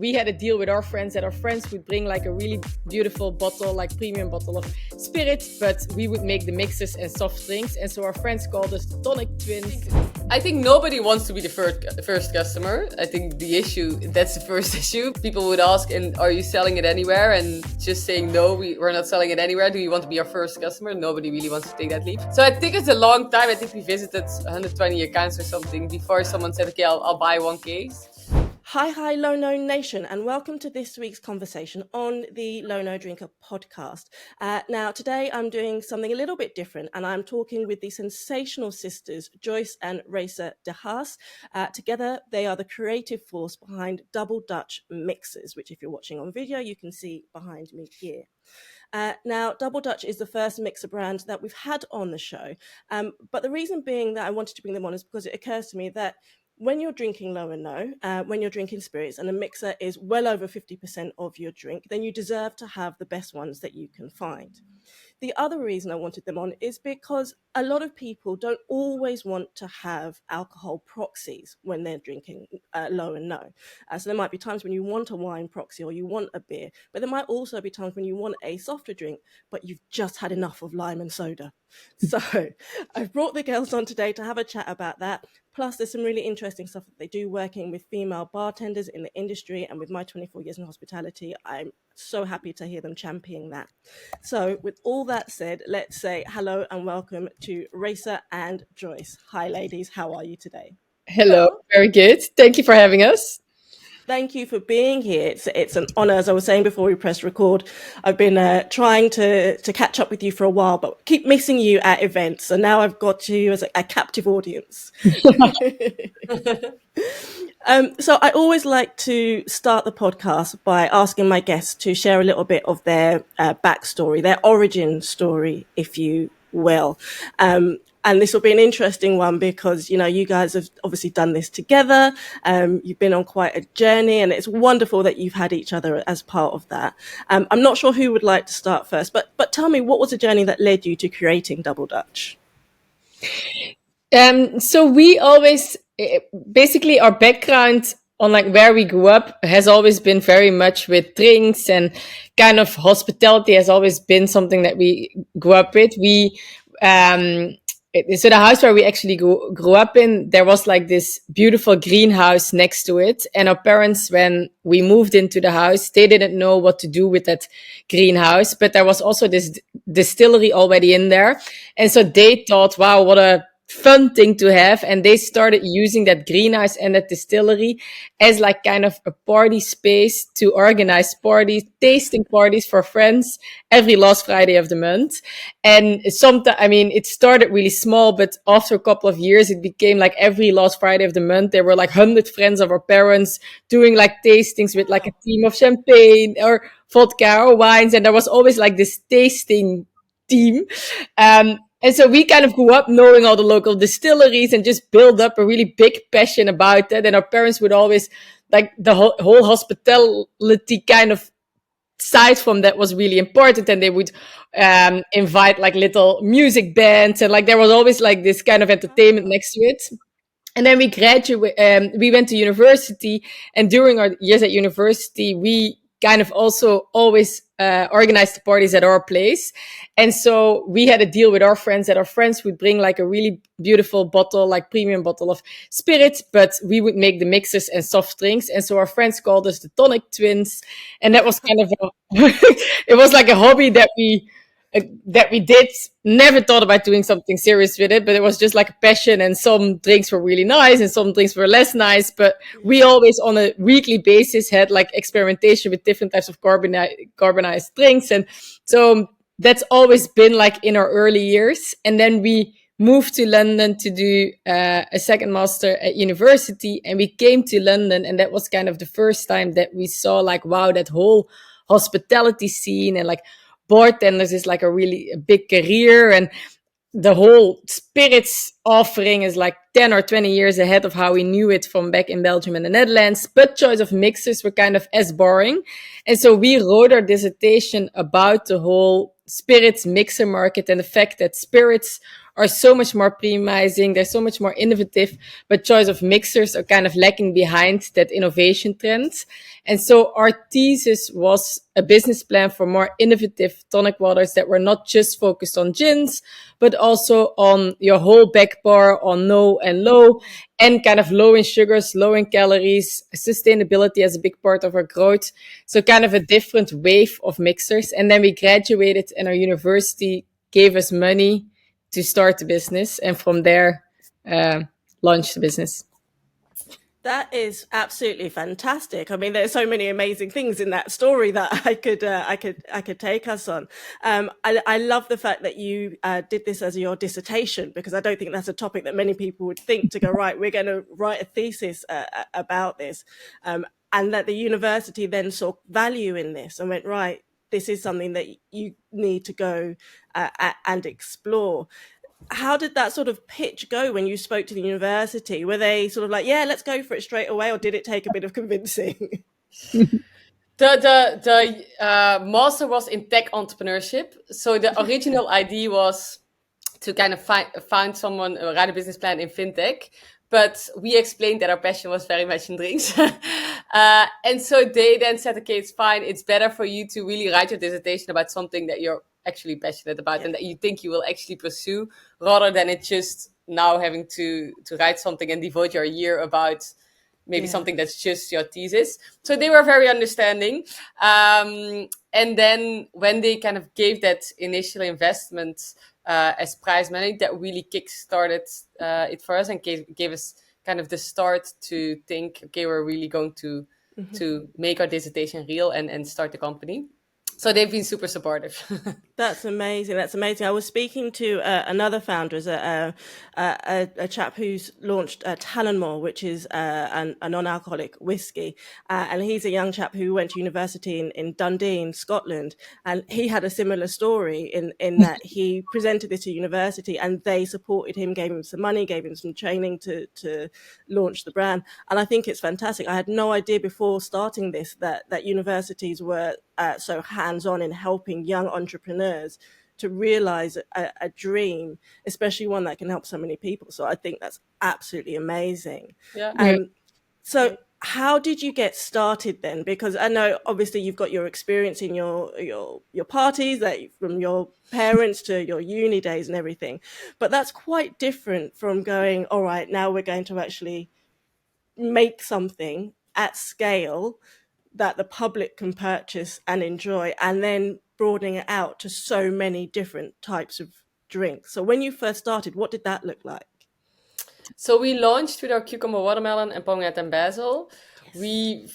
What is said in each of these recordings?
We had a deal with our friends that our friends would bring like a really beautiful bottle, like premium bottle of spirit, but we would make the mixers and soft drinks. And so our friends called us the Tonic Twins. I think nobody wants to be the first customer. I think that's the first issue. People would ask, and are you selling it anywhere? And just saying, no, we're not selling it anywhere. Do you want to be our first customer? Nobody really wants to take that leap. So I think it's a long time. I think we visited 120 accounts or something before someone said, okay, I'll buy one case. Hi, Lono Nation, and welcome to this week's conversation on the Lono Drinker podcast. Now, today I'm doing something a little bit different, and I'm talking with the sensational sisters, Joyce and Raissa De Haas. Together, they are the creative force behind Double Dutch Mixers, which if you're watching on video, you can see behind me here. Now, Double Dutch is the first mixer brand that we've had on the show, but the reason being that I wanted to bring them on is because it occurs to me that when you're drinking low and no, when you're drinking spirits and a mixer is well over 50% of your drink, then you deserve to have the best ones that you can find. The other reason I wanted them on is because a lot of people don't always want to have alcohol proxies when they're drinking low and no. So there might be times when you want a wine proxy or you want a beer, but there might also be times when you want a softer drink, but you've just had enough of lime and soda. So I've brought the girls on today to have a chat about that. Plus, there's some really interesting stuff that they do working with female bartenders in the industry. And with my 24 years in hospitality, I'm so happy to hear them championing that. So with all that said, let's say hello and welcome to Raissa and Joyce. Hi, ladies. How are you today? Hello. Very good. Thank you for having us. Thank you for being here. It's an honor. As I was saying before we pressed record, I've been trying to catch up with you for a while, but keep missing you at events. So now I've got you as a captive audience. So I always like to start the podcast by asking my guests to share a little bit of their backstory, their origin story, if you will. And this will be an interesting one because, you know, you guys have obviously done this together. You've been on quite a journey and it's wonderful that you've had each other as part of that. I'm not sure who would like to start first, but tell me, what was the journey that led you to creating Double Dutch? So we always, basically our background on like where we grew up has always been very much with drinks, and kind of hospitality has always been something that we grew up with. So the house where we actually grew up in, there was like this beautiful greenhouse next to it. And our parents, when we moved into the house, they didn't know what to do with that greenhouse. But there was also this distillery already in there. And so they thought, wow, what a fun thing to have. And they started using that greenhouse and that distillery as like kind of a party space to organize parties, tasting parties for friends every last Friday of the month. And sometimes, I mean, it started really small, but after a couple of years, it became like every last Friday of the month, there were like 100 friends of our parents doing like tastings with like a team of champagne or vodka or wines. And there was always like this tasting team. And so we kind of grew up knowing all the local distilleries and just built up a really big passion about it. And our parents would always, like, the whole hospitality kind of side from that was really important. And they would invite like little music bands, and like there was always like this kind of entertainment next to it. And then we went to university, and during our years at university, we kind of also always organized the parties at our place. And so we had a deal with our friends that our friends would bring like a really beautiful bottle, like premium bottle of spirit, but we would make the mixers and soft drinks. And so our friends called us the Tonic Twins. And that was kind of, it was like a hobby that we did. Never thought about doing something serious with it, but it was just like a passion, and some drinks were really nice and some drinks were less nice. But we always on a weekly basis had like experimentation with different types of carbonized drinks. And so that's always been like in our early years. And then we moved to London to do a second master at university, and we came to London, and that was kind of the first time that we saw like, wow, that whole hospitality scene, and like bartenders is like a really big career, and the whole spirits offering is like 10 or 20 years ahead of how we knew it from back in Belgium and the Netherlands. But choice of mixers were kind of as boring. And so we wrote our dissertation about the whole spirits mixer market and the fact that spirits are so much more premiumizing. They're so much more innovative, but choice of mixers are kind of lagging behind that innovation trend. And so our thesis was a business plan for more innovative tonic waters that were not just focused on gins, but also on your whole back bar, on no and low, and kind of low in sugars, low in calories, sustainability as a big part of our growth. So kind of a different wave of mixers. And then we graduated and our university gave us money to start the business. And from there, launched the business. That is absolutely fantastic. I mean, there's so many amazing things in that story that I could take us on. I love the fact that you did this as your dissertation, because I don't think that's a topic that many people would think to go, right, we're going to write a thesis about this, and that the university then saw value in this and went, right, this is something that you need to go and explore. How did that sort of pitch go when you spoke to the university? Were they sort of like, yeah, let's go for it straight away, or did it take a bit of convincing? The master was in tech entrepreneurship. So the original idea was to kind of find someone, write a business plan in fintech. But we explained that our passion was very much in drinks. And so they then said, okay, it's fine. It's better for you to really write your dissertation about something that you're actually passionate about and that you think you will actually pursue, rather than it just now having to write something and devote your year about maybe something that's just your thesis. So they were very understanding. And then when they kind of gave that initial investment as prize money, that really kickstarted it for us and gave us kind of the start to think, okay, we're really going to make our dissertation real and start the company. So they've been super supportive. That's amazing. That's amazing. I was speaking to another founder, a chap who's launched Talonmore, which is a non-alcoholic whiskey. And he's a young chap who went to university in Dundee, in Scotland. And he had a similar story in that he presented this to university and they supported him, gave him some money, gave him some training to launch the brand. And I think it's fantastic. I had no idea before starting this that universities were so hands-on in helping young entrepreneurs to realize a dream, especially one that can help so many people. So I think that's absolutely amazing. Yeah. So how did you get started then? Because I know obviously you've got your experience in your parties, that from your parents to your uni days and everything, but that's quite different from going, all right, now we're going to actually make something at scale that the public can purchase and enjoy, and then broadening it out to so many different types of drinks. So when you first started, what did that look like? So we launched with our cucumber watermelon and pomegranate and basil. Yes.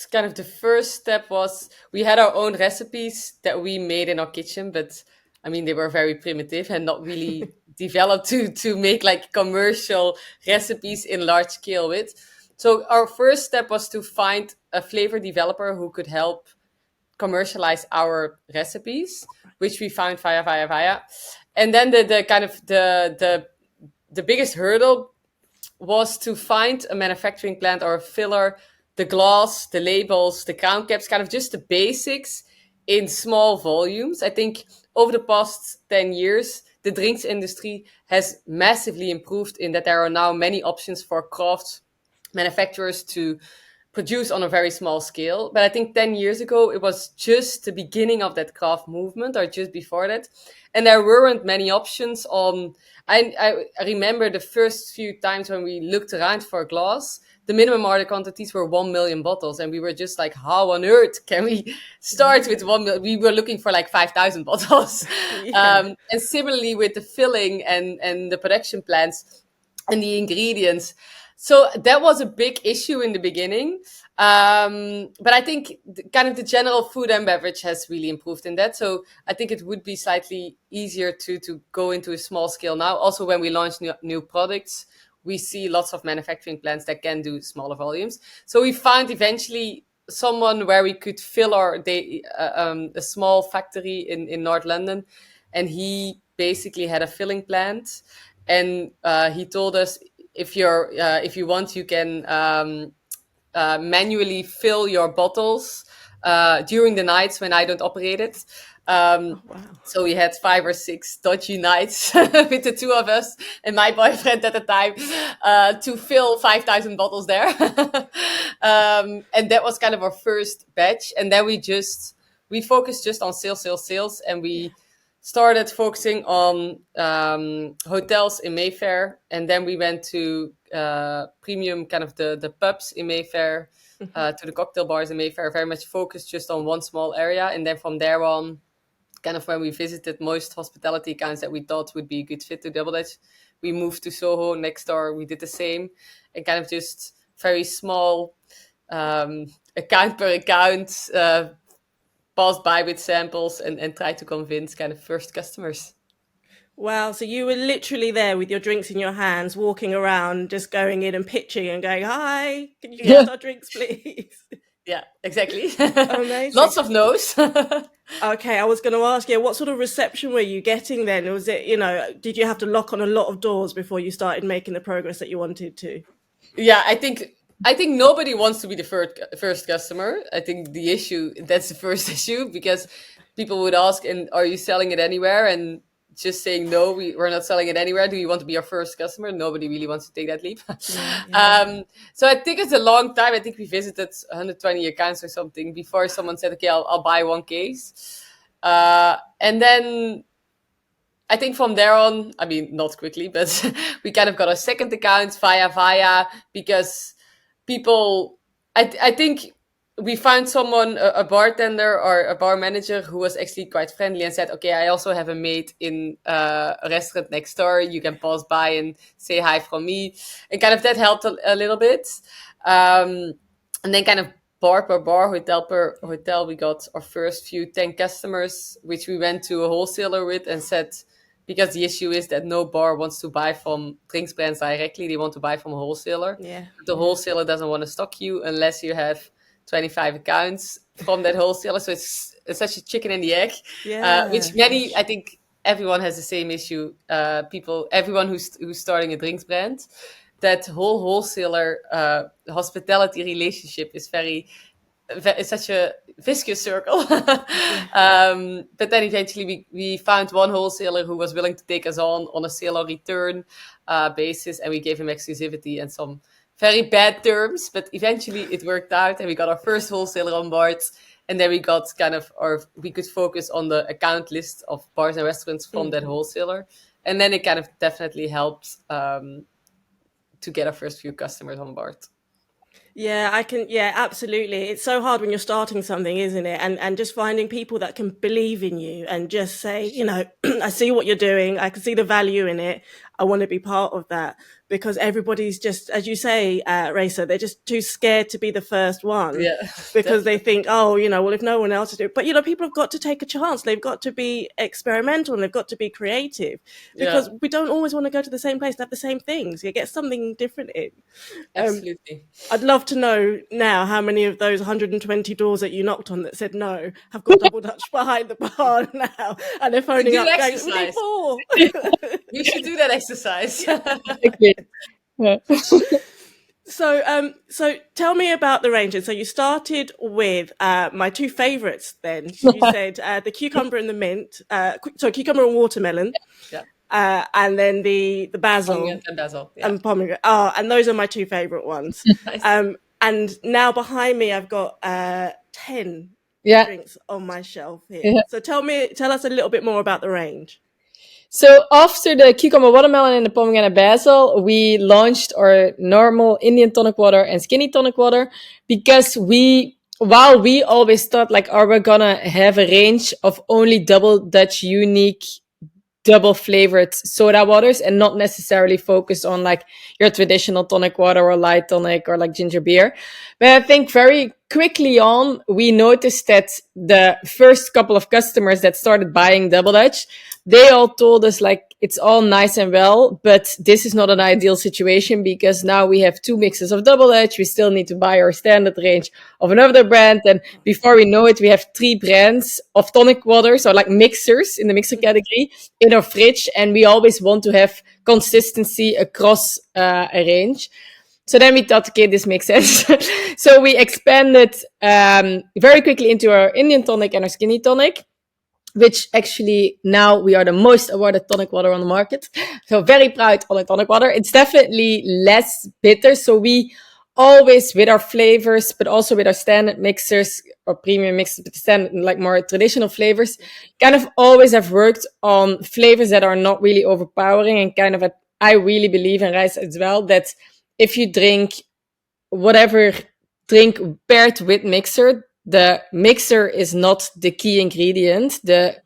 The first step was we had our own recipes that we made in our kitchen, but I mean, they were very primitive and not really developed to make like commercial recipes in large scale with. So our first step was to find a flavor developer who could help commercialize our recipes, which we found via. And then the biggest hurdle was to find a manufacturing plant or a filler, the glass, the labels, the crown caps, kind of just the basics in small volumes. I think over the past 10 years, the drinks industry has massively improved in that there are now many options for craft manufacturers to produce on a very small scale. But I think 10 years ago, it was just the beginning of that craft movement, or just before that. And there weren't many options on... I remember the first few times when we looked around for a glass, the minimum order quantities were 1 million bottles. And we were just like, how on earth can we start with 1 million? We were looking for like 5,000 bottles. Yeah. And similarly with the filling and the production plants and the ingredients. So that was a big issue in the beginning. But I think kind of the general food and beverage has really improved in that. So I think it would be slightly easier to go into a small scale now. Also, when we launch new products, we see lots of manufacturing plants that can do smaller volumes. So we found eventually someone where we could fill a small factory in North London. And he basically had a filling plant. And he told us, if you want, you can manually fill your bottles during the nights when I don't operate it. Wow. So we had 5 or 6 dodgy nights with the two of us and my boyfriend at the time to fill 5,000 bottles there. And that was kind of our first batch. And then we focused just on sales. And we started focusing on hotels in Mayfair. And then we went to premium, kind of the pubs in Mayfair, to the cocktail bars in Mayfair, very much focused just on one small area. And then from there on, kind of when we visited most hospitality accounts that we thought would be a good fit to Double Dutch, we moved to Soho next door. We did the same, and kind of just very small account per account, passed by with samples and tried to convince kind of first customers. Wow, so you were literally there with your drinks in your hands, walking around, just going in and pitching and going, "Hi, can you get our drinks, please?" Yeah, exactly. Amazing. Lots of no's. Okay, I was going to ask you, what sort of reception were you getting then? Was it, did you have to lock on a lot of doors before you started making the progress that you wanted to? Yeah, I think nobody wants to be the first customer. I think that's the first issue, because people would ask, "And are you selling it anywhere?" And just saying, "No, we're not selling it anywhere. Do you want to be our first customer?" Nobody really wants to take that leap. Yeah. So I think it's a long time. I think we visited 120 accounts or something before someone said, "Okay, I'll buy one case." And then I think from there on, I mean, not quickly, but we kind of got a second account via, because people, I think we found someone, a bartender or a bar manager, who was actually quite friendly and said, "Okay, I also have a mate in a restaurant next door. You can pass by and say hi from me." And kind of that helped a little bit. And then kind of bar per bar, hotel per hotel, we got our first few 10 customers, which we went to a wholesaler with and said, because the issue is that no bar wants to buy from drinks brands directly. They want to buy from a wholesaler. Yeah. The wholesaler doesn't want to stock you unless you have 25 accounts from that wholesaler. So it's such a chicken and the egg, which I think everyone has the same issue. Everyone who's starting a drinks brand, that whole wholesaler hospitality relationship is it's such a vicious circle. But then eventually we found one wholesaler who was willing to take us on a sale or return basis, and we gave him exclusivity and some very bad terms, but eventually it worked out, and we got our first wholesaler on board. And then we got we could focus on the account list of bars and restaurants from that wholesaler. And then it kind of definitely helped to get our first few customers on board. Yeah, absolutely. It's so hard when you're starting something, isn't it? And just finding people that can believe in you and just say, I see what you're doing. I can see the value in it. I want to be part of that, because everybody's just, as you say, Raissa, they're just too scared to be the first one, because they think, well, if no one else is doing it. But, people have got to take a chance. They've got to be experimental and they've got to be creative, because we don't always want to go to the same place to have the same things. You get something different in. Absolutely. I'd love to know now how many of those 120 doors that you knocked on that said no have got Double Dutch behind the bar now, and they're phoning up going, "We need more." You should do that exercise. Yeah. So tell me about the range. So you started with my two favorites then. You said the cucumber and the mint. Cucumber and watermelon. Yeah. And then the basil. Pomegranate and basil. Yeah. And pomegranate. And those are my two favorite ones. Nice. And now behind me I've got 10 drinks on my shelf here. Yeah. So tell us a little bit more about the range. So after the cucumber watermelon and the pomegranate basil, we launched our normal Indian tonic water and skinny tonic water, because while we always thought we're gonna have a range of only Double Dutch unique double flavored soda waters and not necessarily focus on your traditional tonic water or light tonic or ginger beer. But I think very quickly on, we noticed that the first couple of customers that started buying Double Dutch, they all told us it's all nice and well, but this is not an ideal situation, because now we have 2 mixes of Double Dutch. We still need to buy our standard range of another brand. And before we know it, we have 3 brands of tonic waters, or mixers in the mixer category, in our fridge. And we always want to have consistency across a range. So then we thought, okay, this makes sense. So we expanded very quickly into our Indian tonic and our skinny tonic, which actually now we are the most awarded tonic water on the market. So very proud on the tonic water. It's definitely less bitter. So we always, with our flavors, but also with our standard mixers or premium mixers, but standard, like more traditional flavors, kind of always have worked on flavors that are not really overpowering, and kind of I really believe in Raissa as well, that if you drink whatever drink paired with mixer, the mixer is not the key ingredient. The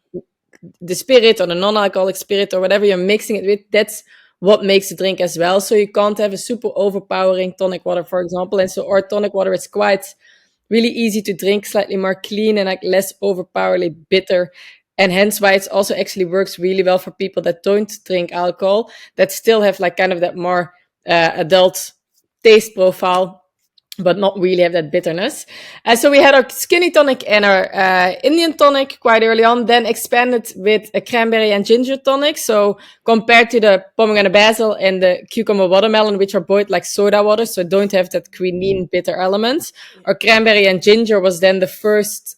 spirit or the non-alcoholic spirit or whatever you're mixing it with, that's what makes the drink as well. So you can't have a super overpowering tonic water, for example. And so our tonic water is quite really easy to drink, slightly more clean and like less overpoweringly bitter. And hence why it's also actually works really well for people that don't drink alcohol, that still have like kind of that more adult taste profile, but not really have that bitterness. So we had our skinny tonic and our Indian tonic quite early on, then expanded with a cranberry and ginger tonic. So compared to the pomegranate basil and the cucumber watermelon, which are both like soda water, so don't have that quinine bitter element, our cranberry and ginger was then the first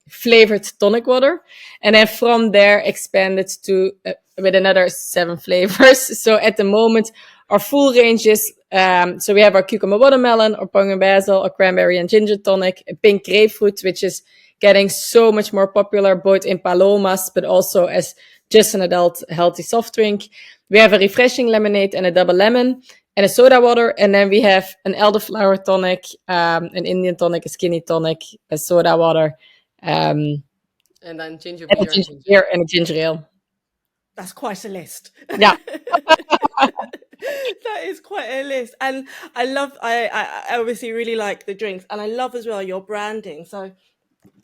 flavored tonic water. And then from there expanded to with another 7 flavors. So at the moment, our full range is, so we have our cucumber watermelon, our pomegranate basil, our cranberry and ginger tonic, a pink grapefruit, which is getting so much more popular, both in palomas, but also as just an adult healthy soft drink. We have a refreshing lemonade and a double lemon and a soda water. And then we have an elderflower tonic, an Indian tonic, a skinny tonic, a soda water, and then ginger and beer, a ginger beer and a ginger ale. That's quite a list. Yeah. That is quite a list. And I obviously really like the drinks, and I love as well your branding. So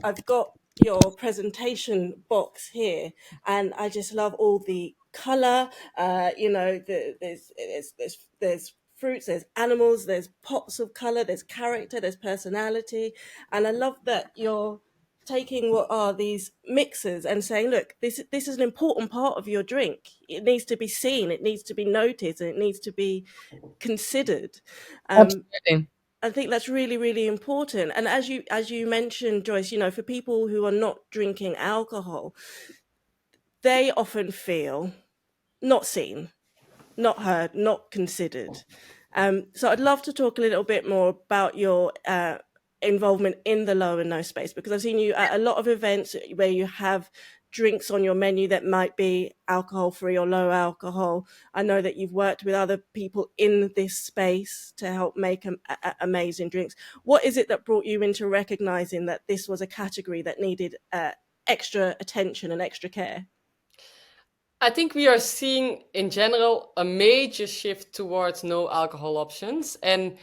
I've got your presentation box here, and I just love all the color. There's fruits, there's animals, there's pops of color, there's character, there's personality, and I love that you're taking what are these mixers and saying, look, this is an important part of your drink. It needs to be seen, it needs to be noticed, and it needs to be considered. Absolutely. I think that's really, really important. And as you mentioned, Joyce, for people who are not drinking alcohol, they often feel not seen, not heard, not considered. So I'd love to talk a little bit more about your involvement in the low and no space, because I've seen you at a lot of events where you have drinks on your menu that might be alcohol free or low alcohol. I know that you've worked with other people in this space to help make amazing drinks. What is it that brought you into recognizing that this was a category that needed extra attention and extra care? I think we are seeing in general a major shift towards no alcohol options. And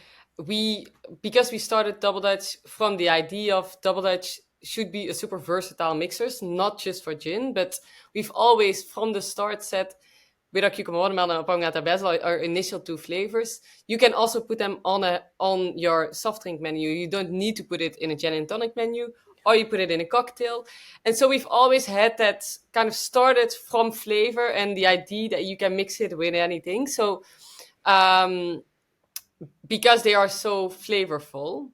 because we started Double Dutch from the idea of Double Dutch should be a super versatile mixers, not just for gin, but we've always from the start said with our cucumber watermelon and pomegranate basil, our initial 2 flavors, you can also put them on your soft drink menu. You don't need to put it in a gin and tonic menu, or you put it in a cocktail. And so we've always had that kind of started from flavor and the idea that you can mix it with anything. So because they are so flavorful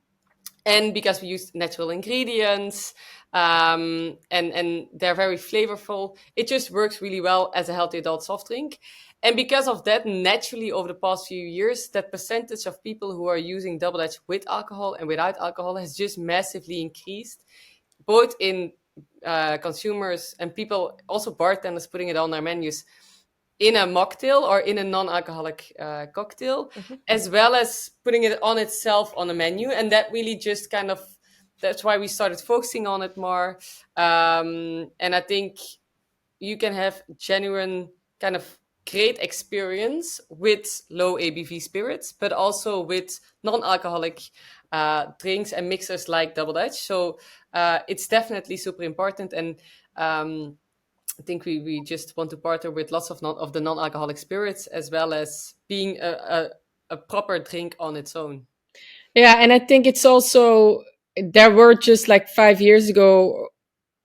and because we use natural ingredients and they're very flavorful, it just works really well as a healthy adult soft drink. And because of that, naturally over the past few years, that percentage of people who are using Double Dutch with alcohol and without alcohol has just massively increased, both in consumers and people, also bartenders putting it on their menus in a mocktail or in a non-alcoholic cocktail, as well as putting it on itself on a menu. And that really just kind of, that's why we started focusing on it more. And I think you can have genuine kind of great experience with low ABV spirits, but also with non-alcoholic drinks and mixers like Double Dutch. So it's definitely super important. And I think we just want to partner with lots of the non-alcoholic spirits, as well as being a proper drink on its own. Yeah, and I think it's also, there were just like 5 years ago,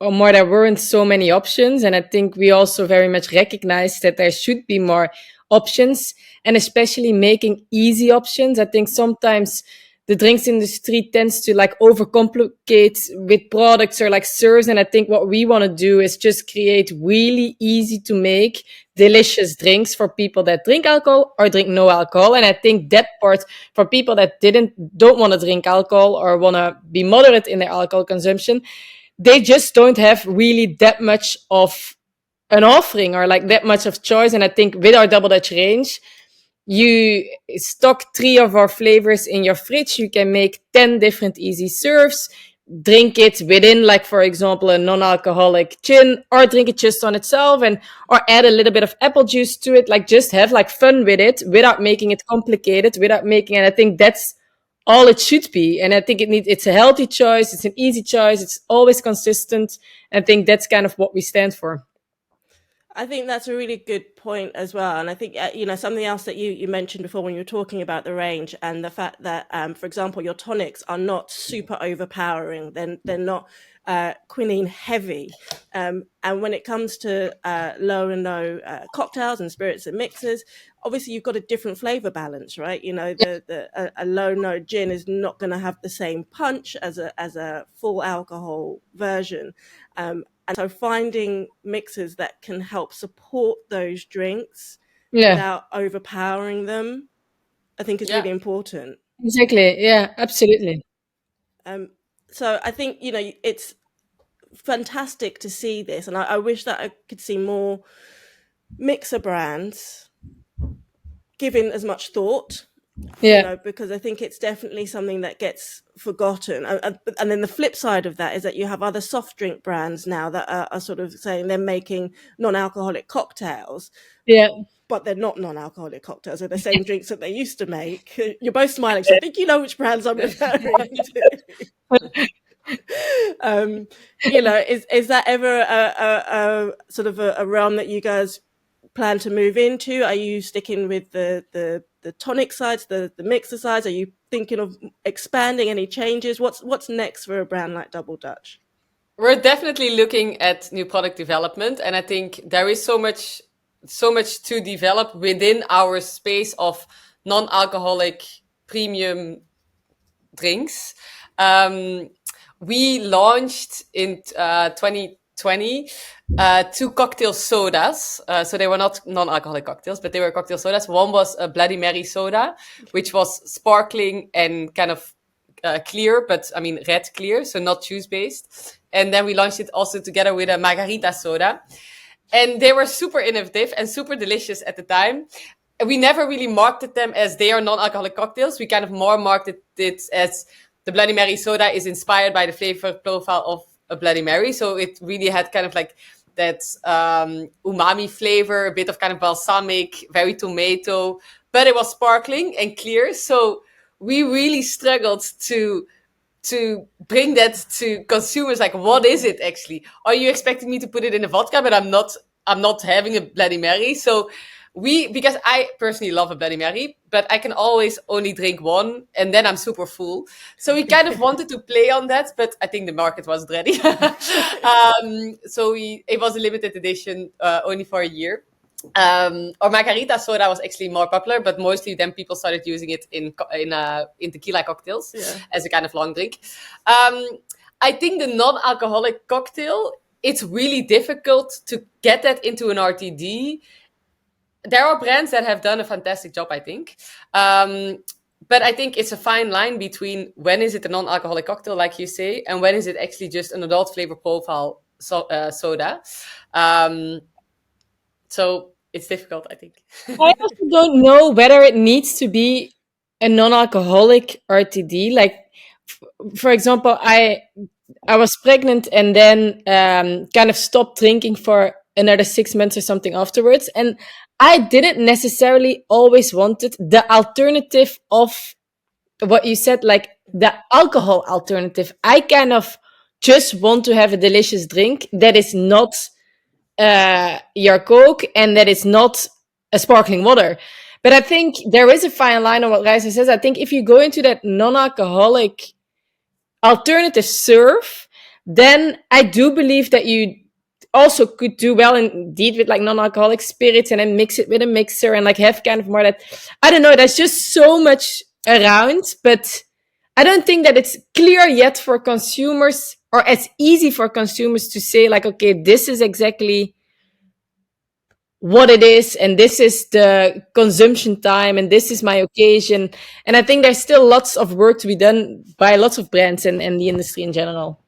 or more, there weren't so many options. And I think we also very much recognize that there should be more options, and especially making easy options. I think sometimes the drinks industry tends to like overcomplicate with products or like serves. And I think what we want to do is just create really easy to make, delicious drinks for people that drink alcohol or drink no alcohol. And I think that part for people that don't want to drink alcohol or want to be moderate in their alcohol consumption, they just don't have really that much of an offering or like that much of choice. And I think with our Double Dutch range, you stock 3 of our flavors in your fridge. You can make 10 different easy serves, drink it within, like, for example, a non-alcoholic gin, or drink it just on itself, and or add a little bit of apple juice to it. Like, just have like fun with it without making it complicated, and I think that's all it should be. And I think it's a healthy choice. It's an easy choice. It's always consistent. I think that's kind of what we stand for. I think that's a really good point as well. And I think, something else that you mentioned before when you were talking about the range and the fact that, for example, your tonics are not super overpowering. They're not quinine heavy. And when it comes to low and no cocktails and spirits and mixers, obviously you've got a different flavor balance, right? A low no gin is not going to have the same punch as a full alcohol version. And so finding mixers that can help support those drinks without overpowering them, I think is really important. Exactly. Yeah, absolutely. So I think, it's fantastic to see this. And I wish that I could see more mixer brands given as much thought. Because I think it's definitely something that gets forgotten. And then the flip side of that is that you have other soft drink brands now that are sort of saying they're making non-alcoholic cocktails. Yeah. But they're not non-alcoholic cocktails. They're the same drinks that they used to make. You're both smiling, so I think you know which brands I'm referring to. Is that ever a sort of a realm that you guys plan to move into? Are you sticking with the tonic sides, the mixer sides? Are you thinking of expanding? Any changes? What's next for a brand like Double Dutch? We're definitely looking at new product development, and I think there is so much to develop within our space of non-alcoholic premium drinks. We launched in 2020 2 cocktail sodas. So they were not non-alcoholic cocktails, but they were cocktail sodas. One was a Bloody Mary soda, which was sparkling and kind of clear, but I mean red clear, so not juice based. And then we launched it also together with a Margarita soda. And they were super innovative and super delicious at the time. We never really marketed them as they are non-alcoholic cocktails. We kind of more marketed it as the Bloody Mary soda is inspired by the flavor profile of a Bloody Mary. So it really had kind of like that umami flavor, a bit of kind of balsamic, very tomato, but it was sparkling and clear. So we really struggled to bring that to consumers. Like, what is it actually? Are you expecting me to put it in a vodka, but I'm not having a Bloody Mary? So because I personally love a Bloody Mary, but I can always only drink one and then I'm super full. So we kind of wanted to play on that, but I think the market wasn't ready. So it was a limited edition, only for a year. Our Margarita soda was actually more popular, but mostly then people started using it in tequila cocktails as a kind of long drink. I think the non-alcoholic cocktail, it's really difficult to get that into an RTD. There are brands that have done a fantastic job, I think. But I think it's a fine line between when is it a non-alcoholic cocktail, like you say, and when is it actually just an adult flavor profile soda. So it's difficult, I think. I also don't know whether it needs to be a non-alcoholic RTD. Like, for example, I was pregnant and then kind of stopped drinking for another 6 months or something afterwards. And I didn't necessarily always wanted the alternative of what you said, like the alcohol alternative. I kind of just want to have a delicious drink that is not your Coke and that is not a sparkling water. But I think there is a fine line on what Raissa says. I think if you go into that non-alcoholic alternative serve, then I do believe that you also could do well indeed with like non-alcoholic spirits and then mix it with a mixer and like have kind of more that, I don't know, there's just so much around, but I don't think that it's clear yet for consumers or as easy for consumers to say like, okay, this is exactly what it is and this is the consumption time and this is my occasion. And I think there's still lots of work to be done by lots of brands and the industry in general.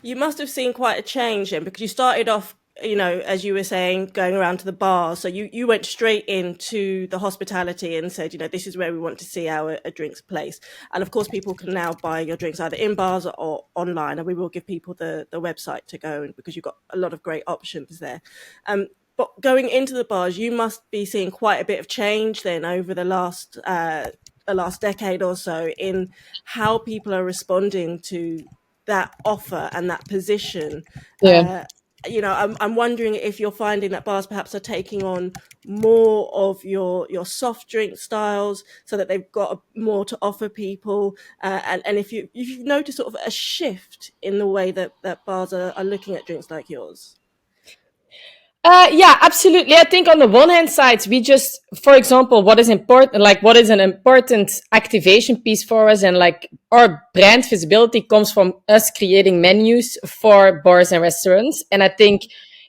You must have seen quite a change then, because you started off, as you were saying, going around to the bars. So you went straight into the hospitality and said, this is where we want to see our drinks placed. And of course, people can now buy your drinks either in bars or online. And we will give people the website to go, because you've got a lot of great options there. But going into the bars, you must be seeing quite a bit of change then over the last decade or so in how people are responding to that offer and that position. Yeah. I'm wondering if you're finding that bars perhaps are taking on more of your soft drink styles so that they've got more to offer people, and if you've noticed sort of a shift in the way that bars are looking at drinks like yours. Yeah, absolutely. I think on the one hand side, we just, for example, what is important, like what is an important activation piece for us, and like our brand visibility comes from us creating menus for bars and restaurants. And I think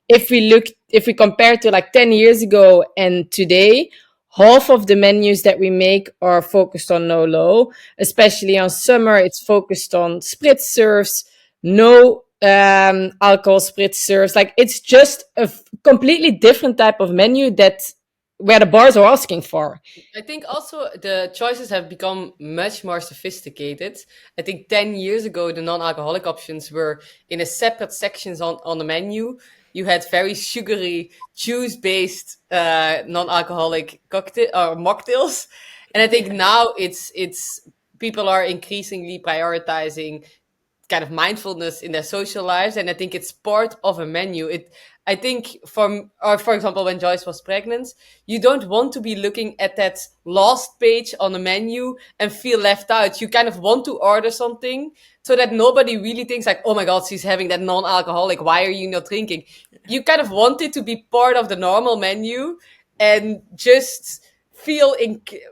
if we compare to like 10 years ago and today, half of the menus that we make are focused on no low, especially on summer. It's focused on spritz serves, no alcohol spritz serves. Like it's just a completely different type of menu where the bars are asking for. I think also the choices have become much more sophisticated. I think 10 years ago, the non-alcoholic options were in a separate sections on the menu. You had very sugary, juice-based non-alcoholic cocktail or mocktails. And I think now it's people are increasingly prioritizing kind of mindfulness in their social lives, and I think it's part of a menu. I think for example, when Joyce was pregnant, you don't want to be looking at that last page on the menu and feel left out. You kind of want to order something so that nobody really thinks like, oh my God, she's having that non-alcoholic, why are you not drinking? You kind of want it to be part of the normal menu and just feel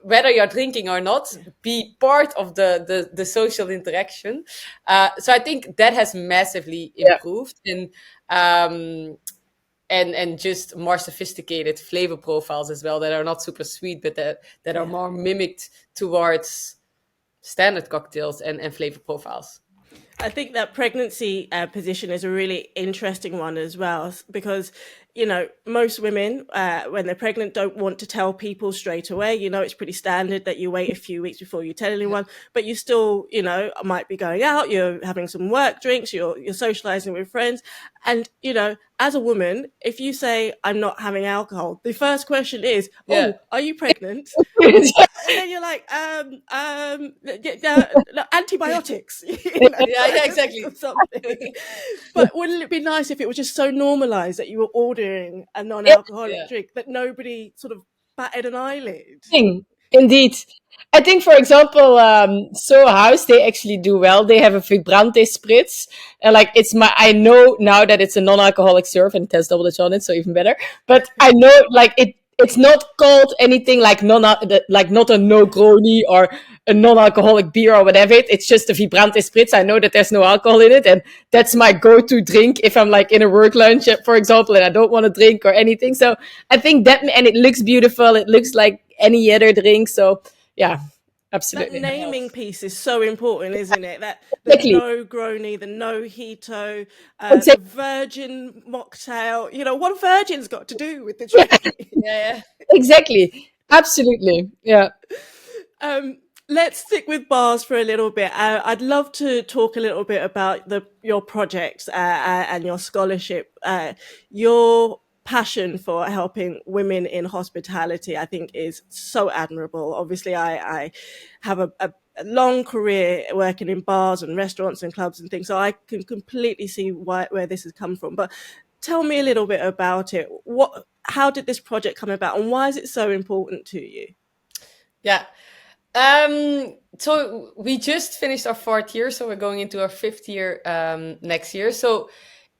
whether you're drinking or not, be part of the social interaction. So I think that has massively improved, and just more sophisticated flavor profiles as well that are not super sweet, but that are more mimicked towards standard cocktails and flavor profiles. I think that pregnancy position is a really interesting one as well, because, most women, when they're pregnant, don't want to tell people straight away. It's pretty standard that you wait a few weeks before you tell anyone, but you still, might be going out, you're having some work drinks, you're socializing with friends. And, as a woman, if you say, I'm not having alcohol, the first question is, oh, are you pregnant? And then you're like, antibiotics. Yeah, exactly. Something. But wouldn't it be nice if it was just so normalized that you were ordering a non-alcoholic drink that nobody sort of batted an eyelid? Indeed. I think, for example, So House, they actually do well. They have a Vibrante spritz. And like, I know now that it's a non-alcoholic serve and it has Double Dutch on it, so even better. But I know, like, it's not called anything like not a Negroni or a non-alcoholic beer or whatever. It's just a Vibrante spritz. I know that there's no alcohol in it, and that's my go-to drink if I'm like in a work lunch, for example, and I don't want to drink or anything. So I think that, and it looks beautiful. It looks like any other drink. So yeah, absolutely. That naming piece is so important, isn't it? That the no Groni, the no Hito, the virgin mocktail. What a virgin's got to do with the drink. Yeah. Exactly. Absolutely. Yeah. Let's stick with bars for a little bit. I'd love to talk a little bit about your projects and your scholarship. Your passion for helping women in hospitality, I think, is so admirable. Obviously, I have a long career working in bars and restaurants and clubs and things, so I can completely see where this has come from. But tell me a little bit about it. How did this project come about, and why is it so important to you? Yeah. So we just finished our 4th year, so we're going into our 5th year next year. So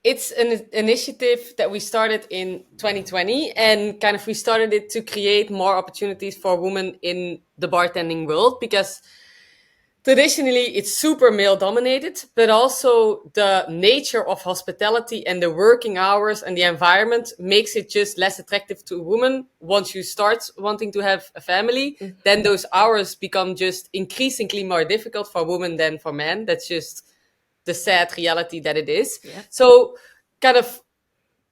it's an initiative that we started in 2020, and kind of we started it to create more opportunities for women in the bartending world, because traditionally it's super male dominated, but also the nature of hospitality and the working hours and the environment makes it just less attractive to a woman. Once you start wanting to have a family, then those hours become just increasingly more difficult for women than for men. That's just the sad reality that it is. Yeah. So kind of,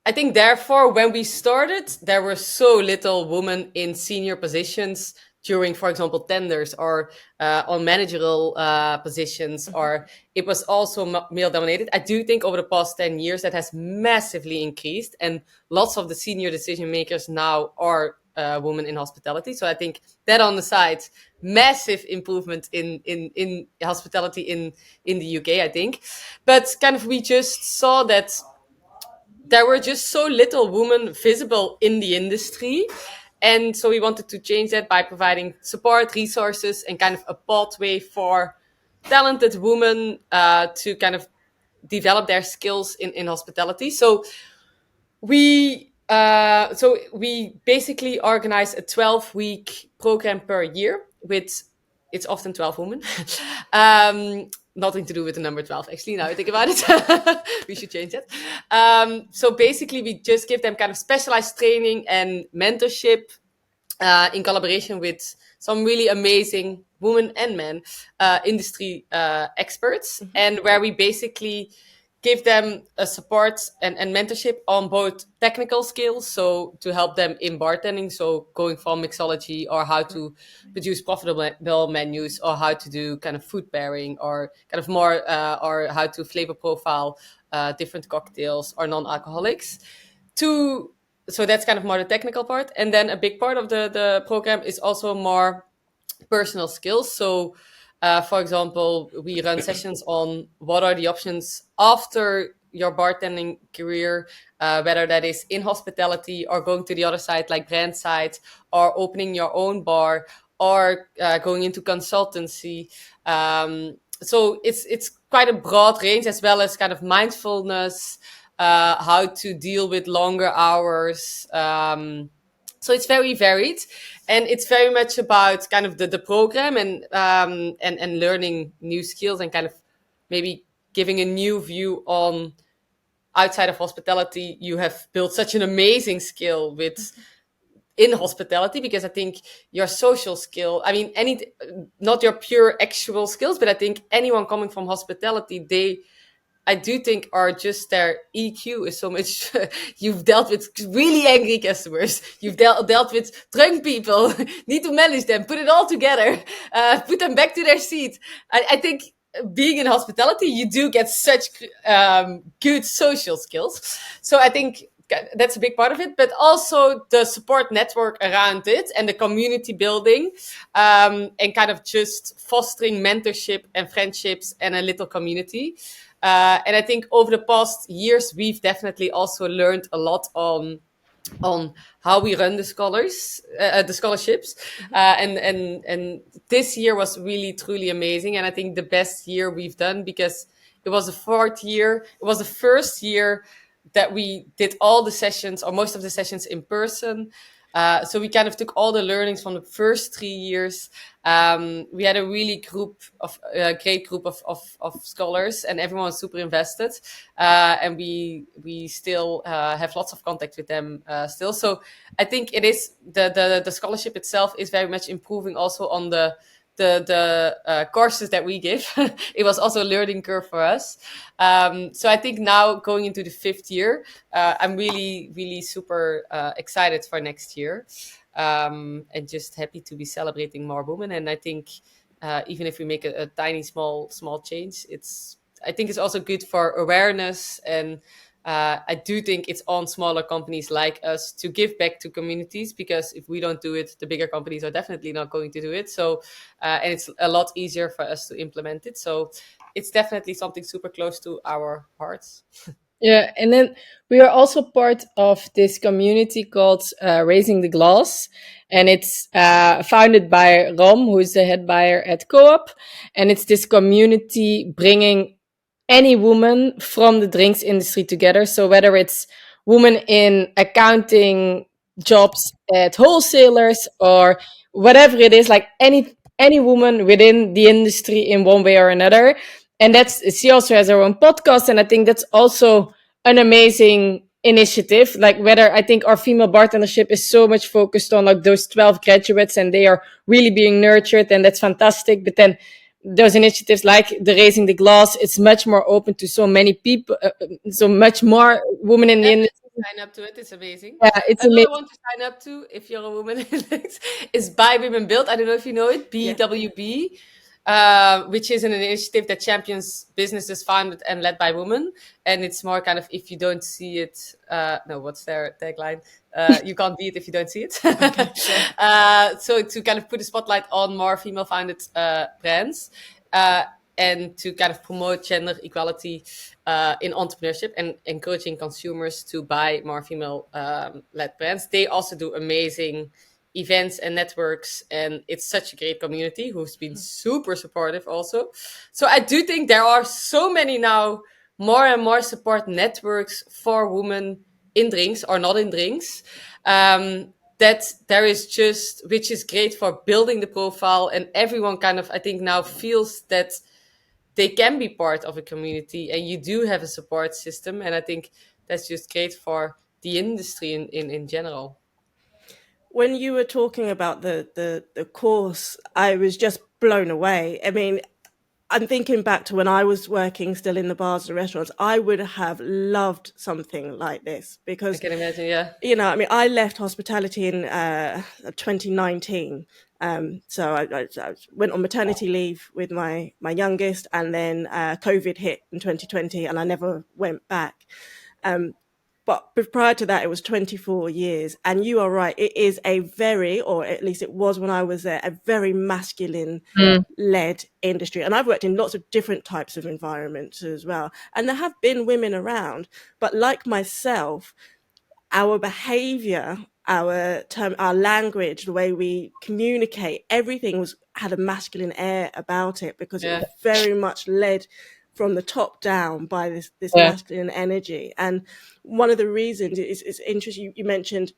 I think therefore, when we started, there were so little women in senior positions during, for example, tenders or on managerial positions, or it was also male dominated. I do think over the past 10 years that has massively increased, and lots of the senior decision makers now are women in hospitality. So I think that on the side, massive improvement in hospitality in the UK, I think. But kind of we just saw that there were just so little women visible in the industry. And so we wanted to change that by providing support, resources, and kind of a pathway for talented women to kind of develop their skills in hospitality. So we basically organize a 12-week program per year with, it's often 12 women. Nothing to do with the number 12, actually, now I think about it. We should change it. So basically, we just give them kind of specialized training and mentorship in collaboration with some really amazing women and men industry experts, and where we basically give them a support and mentorship on both technical skills, so to help them in bartending, so going from mixology or how to produce profitable menus, or how to do kind of food pairing, or kind of more or how to flavor profile different cocktails or non-alcoholics, to so that's kind of more the technical part. And then a big part of the program is also more personal skills. So, for example, we run sessions on what are the options after your bartending career, whether that is in hospitality or going to the other side, like brand side, or opening your own bar, or going into consultancy. So it's quite a broad range, as well as kind of mindfulness, how to deal with longer hours. So it's very varied, and it's very much about kind of the program and learning new skills, and kind of maybe giving a new view on, outside of hospitality, you have built such an amazing skill with in hospitality, because I think your social skill, I mean, not your pure actual skills, but I think anyone coming from hospitality, I do think are just their EQ is so much. You've dealt with really angry customers. You've dealt with drunk people. Need to manage them, put it all together, put them back to their seat. I think being in hospitality, you do get such good social skills. So I think that's a big part of it, but also the support network around it and the community building, and kind of just fostering mentorship and friendships and a little community. And I think over the past years, we've definitely also learned a lot on how we run the scholarships, and this year was really truly amazing, and I think the best year we've done, because it was the 4th year. It was the first year that we did all the sessions, or most of the sessions, in person. So we kind of took all the learnings from the first 3 years. We had a really great group of scholars, and everyone was super invested. And we still have lots of contact with them still. So I think it is the scholarship itself is very much improving also on the courses that we give. It was also a learning curve for us. So I think now going into the 5th year, I'm really super excited for next year, and just happy to be celebrating more women. And I think even if we make a tiny small change, I think it's also good for awareness. And I do think it's on smaller companies like us to give back to communities, because if we don't do it, the bigger companies are definitely not going to do it. So, and it's a lot easier for us to implement it. So it's definitely something super close to our hearts. Yeah, and then we are also part of this community called Raising the Glass, and it's founded by Rom, who is the head buyer at Co-op, and it's this community bringing any woman from the drinks industry together. So whether it's women in accounting jobs at wholesalers or whatever it is, like any woman within the industry in one way or another. And she also has her own podcast, and I think that's also an amazing initiative. Like whether I think our female bartendership is so much focused on like those 12 graduates and they are really being nurtured, and that's fantastic. But then those initiatives like the Raising the Glass, it's much more open to so many people, so much more women in the industry. Sign up to it. It's amazing. Yeah, it's Another amazing. one to sign up to if you're a woman is Buy Women Build. I don't know if you know it, BWB, which is an initiative that champions businesses founded and led by women. And it's more kind of, if you don't see it, no, what's their tagline? You can't be it if you don't see it. So to kind of put a spotlight on more female founded brands. And to kind of promote gender equality in entrepreneurship and encouraging consumers to buy more female led brands. They also do amazing events and networks, and it's such a great community who's been super supportive also. So I do think there are so many now more and more support networks for women in drinks or not in drinks. That there is just, which is great for building the profile, and everyone kind of, I think now feels that they can be part of a community and you do have a support system. And I think that's just great for the industry in general. When you were talking about the course, I was just blown away. I mean, I'm thinking back to when I was working still in the bars and restaurants. I would have loved something like this because I can imagine, yeah. You know, I mean, I left hospitality in 2019. So I went on maternity leave with my youngest, and then COVID hit in 2020, and I never went back. But prior to that, it was 24 years. And you are right, it is a very, or at least it was when I was there, a very masculine-led industry. And I've worked in lots of different types of environments as well. And there have been women around, but like myself, our behavior, our language, the way we communicate, everything had a masculine air about it because it was very much led from the top down by this masculine energy. And one of the reasons is interesting. You mentioned,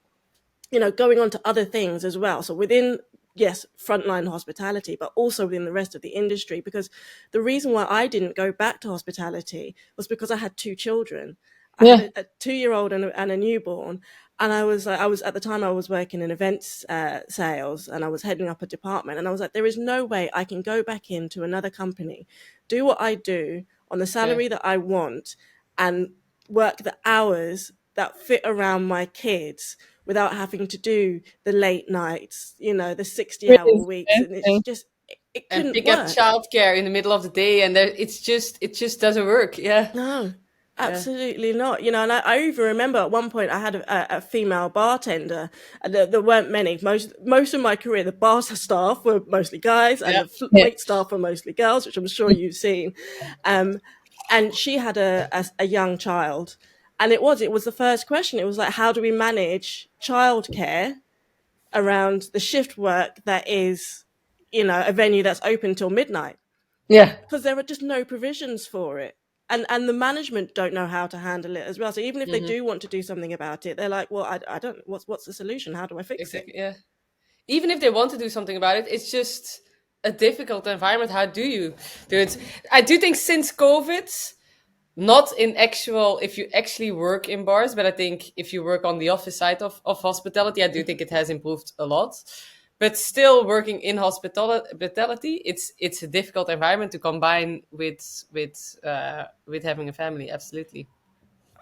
you know, going on to other things as well. So within, yes, frontline hospitality, but also within the rest of the industry, because the reason why I didn't go back to hospitality was because I had two children. I had a 2-year-old and a newborn. And I was at the time I was working in events sales, and I was heading up a department, and I was like, there is no way I can go back into another company, do what I do on the salary that I want, and work the hours that fit around my kids without having to do the late nights, you know, the 60-hour weeks. And it's just, it couldn't and pick work. up childcare in the middle of the day, and it just doesn't work. Yeah. No. Absolutely not. You know, and I even remember at one point I had a female bartender. There weren't many. Most of my career, the bar staff were mostly guys, and the wait staff were mostly girls, which I'm sure you've seen. And she had a young child, and it was the first question. It was like, how do we manage childcare around the shift work that is, you know, a venue that's open till midnight? Yeah, because there are just no provisions for it. And the management don't know how to handle it as well. So even if they do want to do something about it, they're like, well, I don't, what's the solution? How do I fix it? Yeah. Even if they want to do something about it, it's just a difficult environment. How do you do it? I do think since COVID, not in actual, if you actually work in bars, but I think if you work on the office side of hospitality, I do think it has improved a lot. But still, working in hospitality, it's a difficult environment to combine with having a family. Absolutely.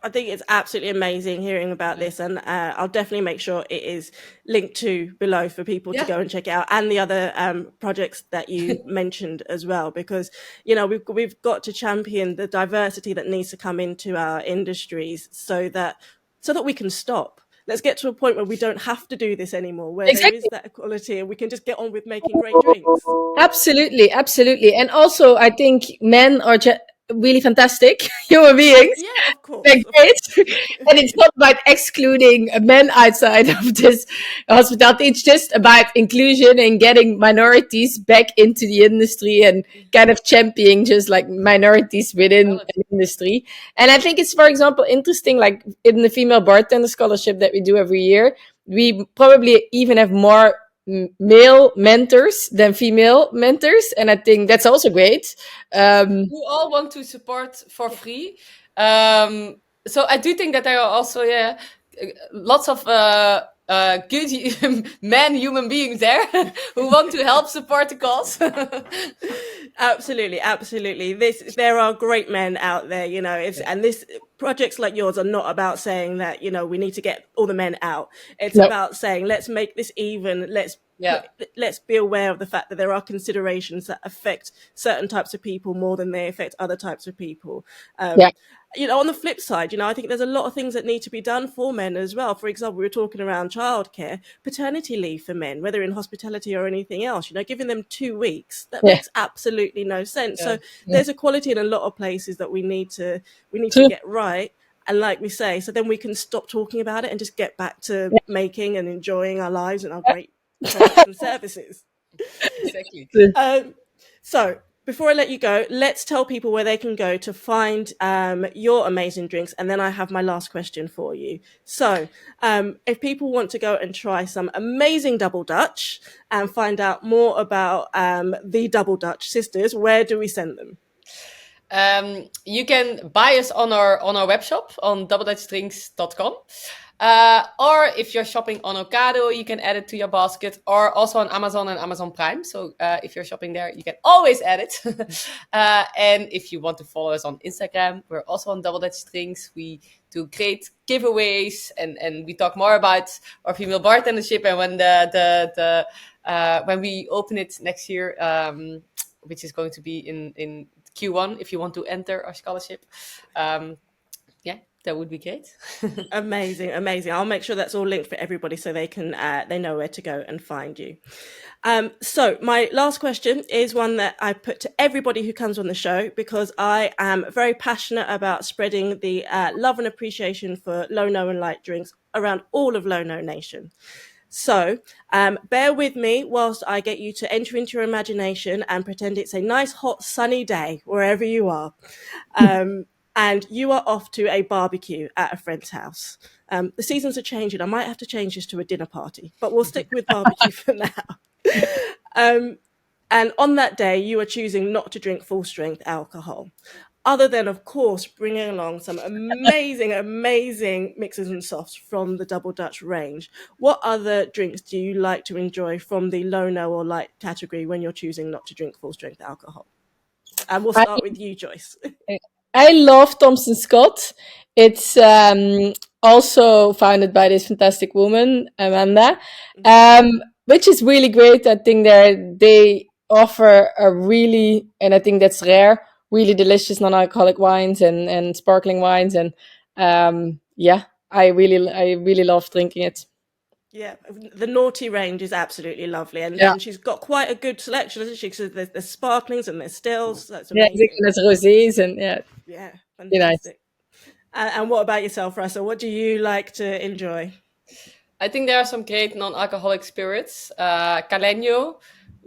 I think it's absolutely amazing hearing about this, and I'll definitely make sure it is linked to below for people to go and check it out, and the other projects that you mentioned as well, because you know we've got to champion the diversity that needs to come into our industries so that we can stop. Let's get to a point where we don't have to do this anymore, where there is that equality and we can just get on with making great drinks. Absolutely. And also, I think men are really fantastic human beings. Yeah, of course. They're great. And it's not about excluding men outside of this hospitality. It's just about inclusion and getting minorities back into the industry and kind of championing just like minorities within an industry. And I think it's, for example, interesting, like in the female bartender scholarship that we do every year, we probably even have more male mentors than female mentors. And I think that's also great. You all want to support for free. So I do think that there are also lots of good men, human beings there who want to help support the cause. Absolutely. There are great men out there, and this projects like yours are not about saying that, we need to get all the men out. It's about saying, let's make this even. Let's be aware of the fact that there are considerations that affect certain types of people more than they affect other types of people. On the flip side, I think there's a lot of things that need to be done for men as well. For example, we were talking around childcare, paternity leave for men, whether in hospitality or anything else, giving them 2 weeks, that makes absolutely no sense. So there's equality in a lot of places that we need to get right. And like we say, so then we can stop talking about it and just get back to making and enjoying our lives and our great products and services. Exactly. So before I let you go, let's tell people where they can go to find your amazing drinks. And then I have my last question for you. So if people want to go and try some amazing Double Dutch and find out more about the Double Dutch sisters, where do we send them? You can buy us on our web shop on doubledutchdrinks.com. Or if you're shopping on Ocado, you can add it to your basket, or also on Amazon and Amazon Prime. So if you're shopping there, you can always add it. And if you want to follow us on Instagram, we're also on Double Dutch Drinks. We do great giveaways, and we talk more about our female bartendership. And when when we open it next year, which is going to be in Q1, if you want to enter our scholarship, that would be great. Amazing. I'll make sure that's all linked for everybody so they can they know where to go and find you. So my last question is one that I put to everybody who comes on the show, because I am very passionate about spreading the love and appreciation for low, no and light drinks around all of Low No Nation. So bear with me whilst I get you to enter into your imagination and pretend it's a nice, hot, sunny day wherever you are. And you are off to a barbecue at a friend's house. The seasons are changing. I might have to change this to a dinner party, but we'll stick with barbecue for now. And on that day, you are choosing not to drink full strength alcohol, other than, of course, bringing along some amazing mixers and softs from the Double Dutch range. What other drinks do you like to enjoy from the low, no or light category when you're choosing not to drink full strength alcohol? And we'll start with you, Joyce. I love Thompson Scott. It's also founded by this fantastic woman, Amanda, which is really great. I think they offer a really, and I think that's rare, really delicious non-alcoholic wines and sparkling wines. And I really love drinking it. Yeah, the naughty range is absolutely lovely, and then she's got quite a good selection, isn't she? Because there's sparklings and there's stills. That's amazing. Yeah, there's rosés and fantastic. Nice. And what about yourself, Raissa? What do you like to enjoy? I think there are some great non-alcoholic spirits. Caleño,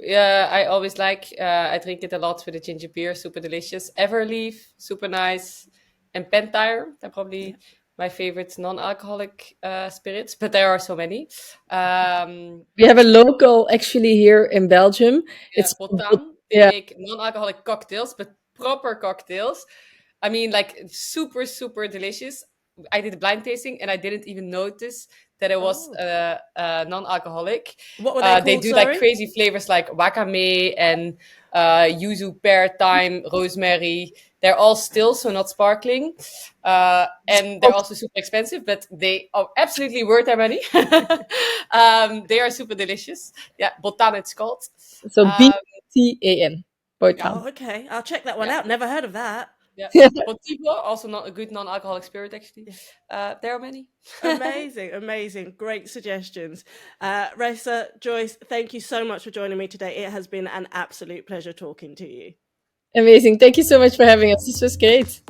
I always like. I drink it a lot with a ginger beer, super delicious. Everleaf, super nice. And Pentire, they're probably my favorite non-alcoholic spirits, but there are so many. We have a local actually here in Belgium. It's Botan. They make non-alcoholic cocktails, but proper cocktails. I mean, like super, super delicious. I did a blind tasting and I didn't even notice that it was non-alcoholic. What were they called? They do like crazy flavors like wakame and yuzu, pear, thyme, rosemary. They're all still, so not sparkling. And they're also super expensive, but they are absolutely worth their money. They are super delicious. Yeah, Botan it's called. So Btan. Botan. Oh, okay. I'll check that one out. Never heard of that. Yeah, Potivo, also not a good non-alcoholic spirit, actually. There are many. Amazing. Great suggestions. Raissa, Joyce, thank you so much for joining me today. It has been an absolute pleasure talking to you. Amazing. Thank you so much for having us. This was great.